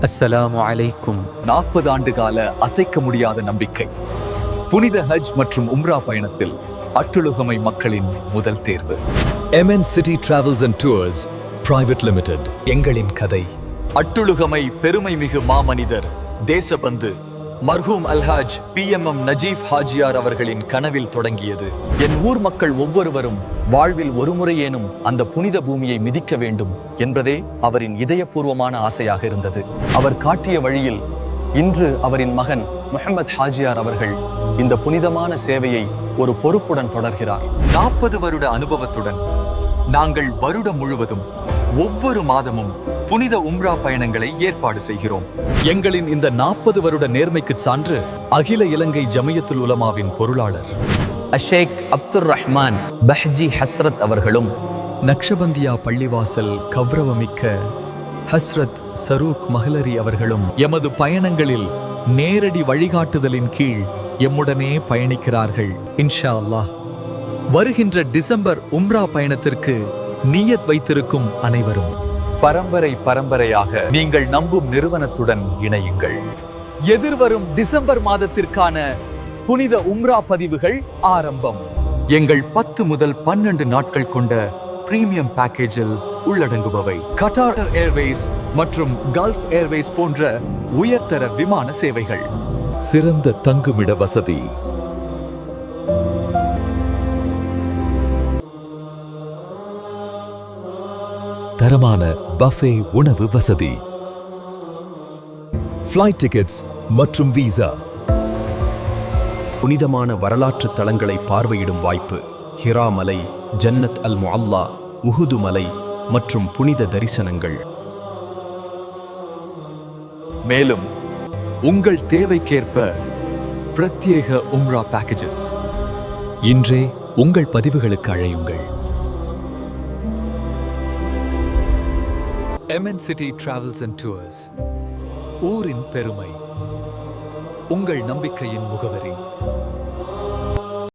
அஸ்ஸலாமு அலைக்கும். 40 ஆண்டு கால அசைக்க முடியாத நம்பிக்கை. புனித ஹஜ் மற்றும் உம்ரா பயணத்தில் அட்டுலுகமை மக்களின் முதல் தேர்வு. MN City Travels and Tours Private Limited. எங்களின் கதை. அட்டுலுகமை பெருமை மிகு மாமனிதர் தேசபந்து மர்ஹூம் அல்ஹாஜ் PMM நஜீப் ஹாஜியார் அவர்களின் கனவில் தொடங்கியது. என் ஊர் மக்கள் ஒவ்வொருவரும் வாழ்வில் ஒருமுறையேனும் அந்த புனித பூமியை மிதிக்க வேண்டும் என்பதே அவரின் இதயபூர்வமான ஆசையாக இருந்தது. அவர் காட்டிய வழியில் இன்று அவரின் மகன் முஹம்மத் ஹாஜியார் அவர்கள் இந்த புனிதமான சேவையை ஒரு பொறுப்புடன் தொடர்கிறார். 40 வருட அனுபவத்துடன் நாங்கள் வருடம் முழுவதும் ஒவ்வொரு மாதமும் புனித உம்ரா பயணங்களை ஏற்பாடு செய்கிறோம். எங்களின் இந்த 40 வருட நேர்மைக்கு சான்று அகில இலங்கை ஜமியத்துல் உலமாவின் பொருளாளர் அஷேக் அப்துர் ரஹ்மான் பஹ்ஜி ஹஸ்ரத் அவர்களும், நக்ஷபந்தியா பள்ளிவாசல் கௌரவமிக்க ஹஸ்ரத் சரூக் மஹலரி அவர்களும் எமது பயணங்களில் நேரடி வழிகாட்டுதலின் கீழ் எம்முடனே பயணிக்கிறார்கள். இன்ஷா அல்லாஹ். வருகின்ற டிசம்பர் உம்ரா பயணத்திற்கு நியத் வைத்திருக்கும் அனைவரும் பரம்பரையாக நீங்கள் நம்பும் நிறுவனத்துடன் இணையுங்கள். எதிர்வரும் டிசம்பர் மாதத்திற்கான புனித உம்ரா பதிவுகள் ஆரம்பம். எங்கள் 10 முதல் 12 நாட்கள் கொண்ட பிரீமியம் பேக்கேஜில் உள்ளடங்குபவை கட்டார் ஏர்வேஸ் மற்றும் கல்ஃப் ஏர்வேஸ் போன்ற உயர்தர விமான சேவைகள், சிறந்த தங்குமிட வசதி, தரமான பஃபே உணவு வசதி, ஃப்ளைட் டிக்கெட்ஸ் மற்றும் வீசா, புனிதமான வரலாற்று தலங்களை பார்வையிடும் வாய்ப்பு, ஹிரா மலை, ஜன்னத் அல் முஅல்லா, உஹுது மலை மற்றும் புனித தரிசனங்கள். மேலும் உங்கள் தேவைக்கேற்ப பிரத்யேக உம்ரா பேக்கேஜஸ். இன்றே உங்கள் பதிவுகளுக்கு அழையுங்கள். MN City Travels and Tours. ஊரின் பெருமை, உங்கள் நம்பிக்கையின் முகவரி.